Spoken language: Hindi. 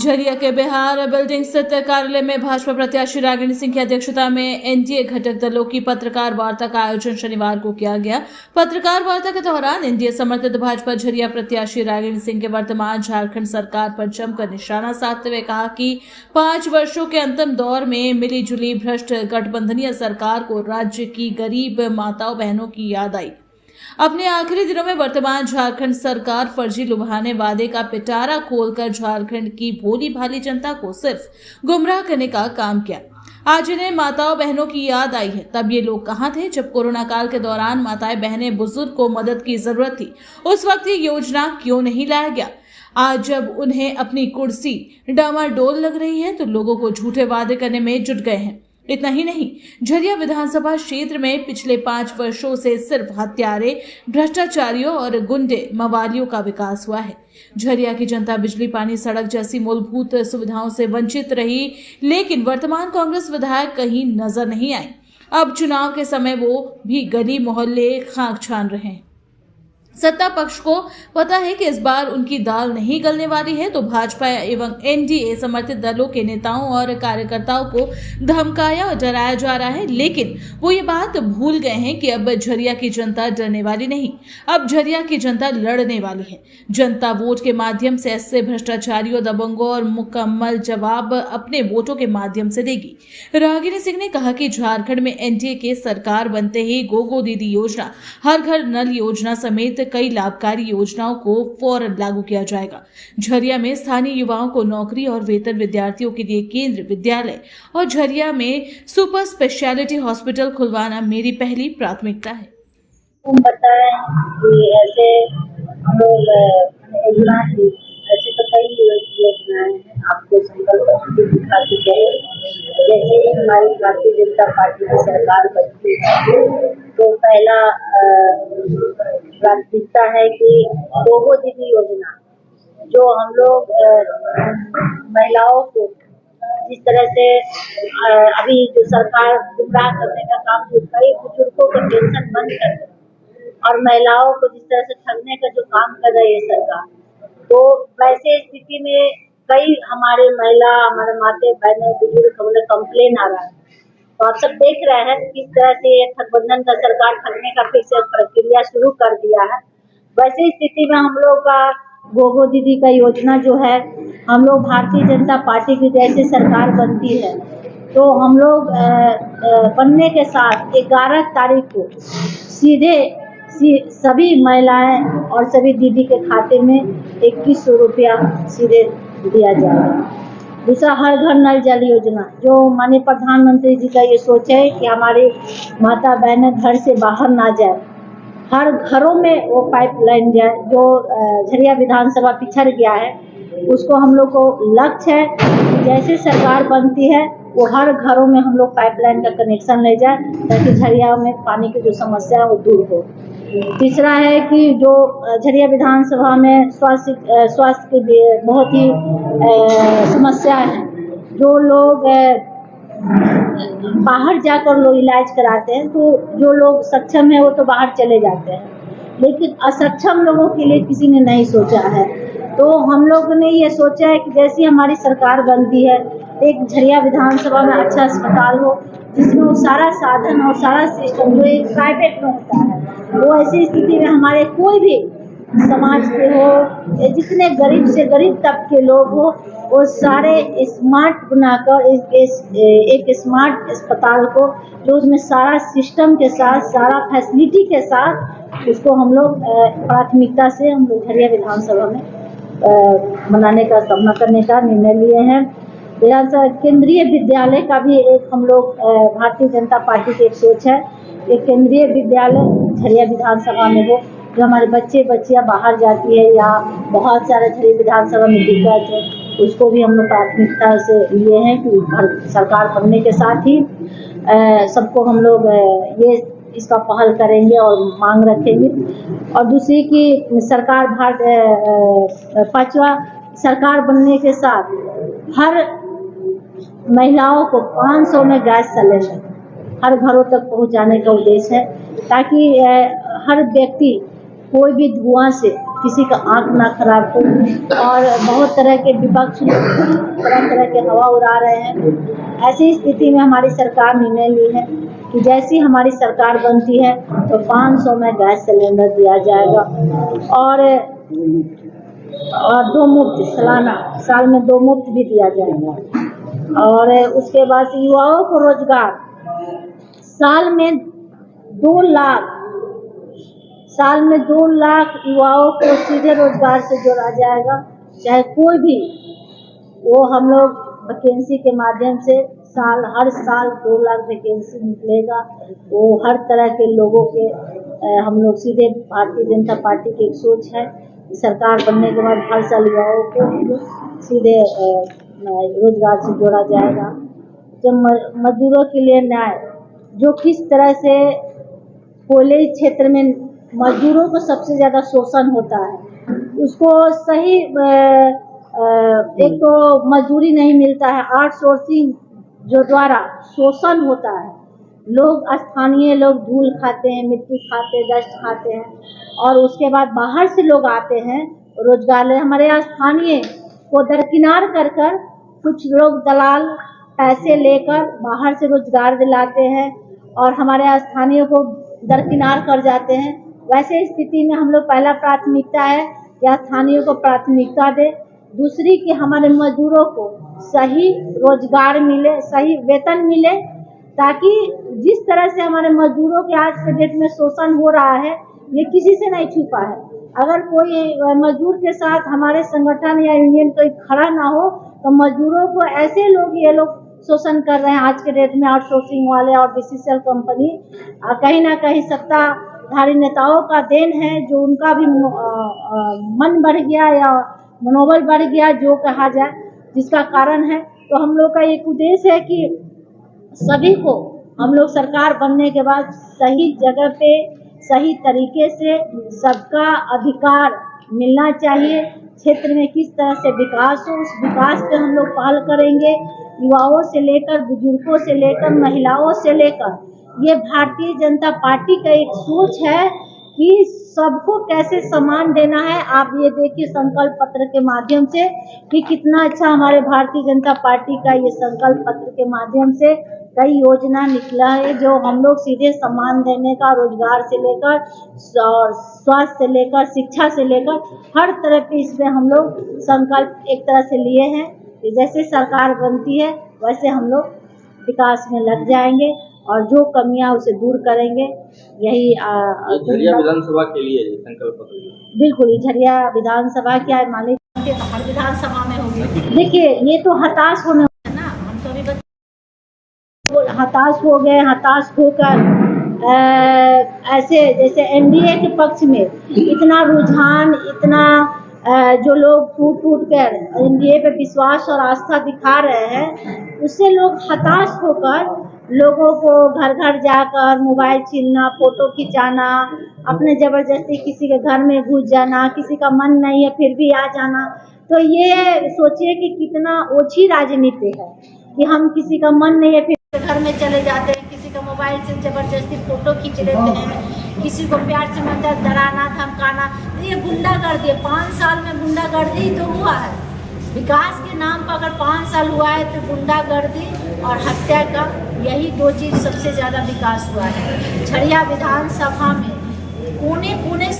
झरिया के बिहार बिल्डिंग स्थित कार्यालय में भाजपा प्रत्याशी रागिनी सिंह की अध्यक्षता में एनडीए घटक दलों की पत्रकार वार्ता का आयोजन शनिवार को किया गया। पत्रकार वार्ता के दौरान एनडीए समर्थित भाजपा झरिया प्रत्याशी रागिनी सिंह के वर्तमान झारखंड सरकार पर जमकर निशाना साधते हुए कहा कि 5 वर्षों के अंतिम दौर में मिली जुली भ्रष्ट गठबंधनीय सरकार को राज्य की गरीब माताओं बहनों की याद आई। अपने आखिरी दिनों में वर्तमान झारखंड सरकार फर्जी लुभाने वादे का पिटारा खोलकर झारखंड की भोली भाली जनता को सिर्फ गुमराह करने का काम किया। आज इन्हें माताओं बहनों की याद आई है। तब ये लोग कहां थे जब कोरोना काल के दौरान माताएं बहनें बुजुर्ग को मदद की जरूरत थी? उस वक्त ये योजना क्यों नहीं लाया गया? आज जब उन्हें अपनी कुर्सी डामाडोल लग रही है तो लोगों को झूठे वादे करने में जुट गए हैं। इतना ही नहीं, झरिया विधानसभा क्षेत्र में पिछले 5 वर्षों से सिर्फ हत्यारे, भ्रष्टाचारियों और गुंडे मवालियों का विकास हुआ है। झरिया की जनता बिजली, पानी, सड़क जैसी मूलभूत सुविधाओं से वंचित रही, लेकिन वर्तमान कांग्रेस विधायक कहीं नजर नहीं आए। अब चुनाव के समय वो भी गली मोहल्ले खाक छान रहे हैं। सत्ता पक्ष को पता है कि इस बार उनकी दाल नहीं गलने वाली है, तो भाजपा एवं एनडीए समर्थित दलों के नेताओं और कार्यकर्ताओं को धमकाया और डराया जा रहा है। लेकिन वो ये बात भूल गए हैं कि अब झरिया की जनता डरने वाली नहीं, अब झरिया की जनता लड़ने वाली है। जनता वोट के माध्यम से ऐसे भ्रष्टाचारियों, दबंगों और मुकम्मल जवाब अपने वोटों के माध्यम से देगी। रागिनी सिंह ने कहा कि झारखंड में एनडीए के सरकार बनते ही गोगो दीदी योजना, हर घर नल योजना समेत कई लाभकारी योजनाओं को फौरन लागू किया जाएगा। झरिया में स्थानीय युवाओं को नौकरी और वेतन, विद्यार्थियों के लिए केंद्र विद्यालय और झरिया में सुपर स्पेशलिटी हॉस्पिटल खुलवाना मेरी पहली प्राथमिकता है। बताएं कि ऐसे हम लोग ऐसे तो कई योजनाएं हैं आपको संकल्प दिखा चुके हैं। जैसे ही हमारी भारतीय जनता पार्टी की सरकार बनती है तो पहला प्राथमिकता है कि गोगो दीदी योजना, जो हम लोग महिलाओं को जिस तरह से अभी जो सरकार गुमराह करने का काम, जो कई बुजुर्गों को पेंशन बंद कर दे और महिलाओं को जिस तरह से ठगने का जो काम कर रही है सरकार, तो वैसे स्थिति में कई हमारे माते बहने बुजुर्ग हमें कंप्लेन आ रहा है। तो आप सब देख रहे हैं किस तरह से गठबंधन का सरकार ठगने का फिर से प्रक्रिया शुरू कर दिया है। वैसे स्थिति में हम लोग का गोगो दीदी का योजना जो है, हम लोग भारतीय जनता पार्टी की जैसे सरकार बनती है तो हम लोग बनने के साथ 11 तारीख को सीधे सभी महिलाएं और सभी दीदी के खाते में 2100 रुपया सीधे दिया जाएगा। दूसरा, हर घर नल जल योजना, जो माननीय प्रधानमंत्री जी का ये सोच है कि हमारी माता बहनें घर से बाहर ना जाए, हर घरों में वो पाइपलाइन जाए। जो झरिया विधानसभा पिछड़ गया है उसको हम लोग को लक्ष्य है जैसे सरकार बनती है वो हर घरों में हम लोग पाइपलाइन का कनेक्शन ले जाए ताकि झरिया में पानी की जो समस्या है वो दूर हो। तीसरा है कि जो झरिया विधानसभा में स्वास्थ्य के लिए बहुत ही समस्या है। जो लोग बाहर जाकर लोग इलाज कराते हैं, तो जो लोग सक्षम है वो तो बाहर चले जाते हैं, लेकिन असक्षम लोगों के लिए किसी ने नहीं सोचा है। तो हम लोग ने ये सोचा है कि जैसी हमारी सरकार बनती है, एक झरिया विधानसभा में अच्छा अस्पताल हो जिसमें वो सारा साधन और सारा सिस्टम जो एक प्राइवेट में होता है, वो ऐसी स्थिति में हमारे कोई भी समाज के हो, जितने गरीब से गरीब तबके के लोग हो, वो सारे स्मार्ट बनाकर एक स्मार्ट अस्पताल को, जो उसमें सारा सिस्टम के साथ, सारा फैसिलिटी के साथ, उसको हम लोग प्राथमिकता से हम लोग झरिया विधानसभा में बनाने का सामना करने का निर्णय लिए हैं। विधानसभा केंद्रीय विद्यालय का भी एक हम लोग भारतीय जनता पार्टी की एक सोच है, एक केंद्रीय विद्यालय झरिया विधानसभा में हो, जो हमारे बच्चियां बाहर जाती है या बहुत सारे झरिया विधानसभा में दिक्कत है, उसको भी हम लोग प्राथमिकता से लिए हैं कि सरकार बनने के साथ ही सबको हम लोग ये इसका पहल करेंगे और मांग रखेंगे। और दूसरी की सरकार पांचवा, सरकार बनने के साथ हर महिलाओं को 500 में गैस सिलेंडर हर घरों तक पहुंचाने का उद्देश्य है, ताकि हर व्यक्ति कोई भी धुआं से किसी का आंख ना खराब हो। और बहुत तरह के विपक्ष लोग तरह तरह के हवा उड़ा रहे हैं। ऐसी स्थिति में हमारी सरकार निर्णय ली है कि जैसी हमारी सरकार बनती है तो 500 में गैस सिलेंडर दिया जाएगा और 2 मुफ्त सालाना, साल में 2 मुफ्त भी दिया जाएगा। और उसके बाद युवाओं को रोजगार, साल में 2 लाख युवाओं को सीधे रोजगार से जोड़ा जाएगा। चाहे कोई भी, वो हम लोग वैकेंसी के माध्यम से हर साल 2 लाख वैकेंसी निकलेगा। वो हर तरह के लोगों के हम लोग सीधे भारतीय जनता पार्टी की एक सोच है, सरकार बनने के बाद हर साल युवाओं को सीधे रोजगार से जोड़ा जाएगा। जब मजदूरों के लिए न्याय, जो किस तरह से कोयले क्षेत्र में मजदूरों को सबसे ज़्यादा शोषण होता है, उसको सही एक तो मजदूरी नहीं मिलता है, आउटसोर्सिंग जो द्वारा शोषण होता है, लोग स्थानीय लोग धूल खाते हैं, मिट्टी खाते हैं, डस्ट खाते हैं और उसके बाद बाहर से लोग आते हैं रोजगार ले। हमारे यहाँ स्थानीय को दरकिनार कर कर कुछ लोग दलाल पैसे लेकर बाहर से रोजगार दिलाते हैं और हमारे यहाँ स्थानीय को दरकिनार कर जाते हैं। वैसे स्थिति में हम लोग पहला प्राथमिकता है कि स्थानीय को प्राथमिकता दे, दूसरी कि हमारे मजदूरों को सही रोजगार मिले, सही वेतन मिले, ताकि जिस तरह से हमारे मजदूरों के आज के डेट में शोषण हो रहा है, ये किसी से नहीं छुपा है। अगर कोई मजदूर के साथ हमारे संगठन या यूनियन कोई खड़ा ना हो तो मजदूरों को ऐसे लोग ये लोग शोषण कर रहे हैं आज के डेट में, आउटसोर्सिंग वाले और बीसीसीएल कंपनी। कहीं ना कहीं सत्ताधारी नेताओं का देन है, जो उनका भी मन बढ़ गया या मनोबल बढ़ गया जो कहा जाए, जिसका कारण है। तो हम लोग का एक उद्देश्य है कि सभी को हम लोग सरकार बनने के बाद सही जगह पे सही तरीके से सबका अधिकार मिलना चाहिए। क्षेत्र में किस तरह से विकास हो, उस विकास पे हम लोग पहल करेंगे। युवाओं से लेकर बुजुर्गों से लेकर महिलाओं से लेकर, ये भारतीय जनता पार्टी का एक सोच है कि सबको कैसे सम्मान देना है। आप ये देखिए संकल्प पत्र के माध्यम से कि कितना अच्छा हमारे भारतीय जनता पार्टी का ये संकल्प पत्र के माध्यम से कई योजना निकला है, जो हम लोग सीधे सम्मान देने का, रोजगार से लेकर स्वास्थ्य से लेकर शिक्षा से लेकर हर तरह के इसमें हम लोग संकल्प एक तरह से लिए हैं कि जैसे सरकार बनती है वैसे हम लोग विकास में लग जाएंगे और जो कमियां उसे दूर करेंगे। यही झरिया विधानसभा के लिए संकल्प पत्र। बिल्कुल, झरिया विधानसभा क्या है, मालिक हर विधानसभा में होगी। देखिए, ये तो हताश होने है ना, हम तो अभी हताश हो गए। हताश होकर ऐसे जैसे एनडीए के पक्ष में इतना रुझान, इतना जो लोग टूट कर एनडीए पे विश्वास और आस्था दिखा रहे हैं, उससे लोग हताश होकर लोगों को घर घर जाकर मोबाइल छीनना, फोटो खिंचाना, अपने जबरदस्ती किसी के घर में घुस जाना, किसी का मन नहीं है फिर भी आ जाना। तो ये सोचिए कि कितना ओछी राजनीति है कि हम किसी का मन नहीं है फिर घर में चले जाते हैं, किसी का मोबाइल से जबरदस्ती फोटो खींच लेते हैं, किसी को प्यार से मतलब डराना धमकाना। तो ये गुंडागर्दी है। 5 साल में गुंडागर्दी तो हुआ है। विकास के नाम पर अगर 5 साल हुआ है तो गुंडागर्दी और हत्या का, यही 2 चीज़ सबसे ज़्यादा विकास हुआ है। झरिया विधानसभा में कोने कोने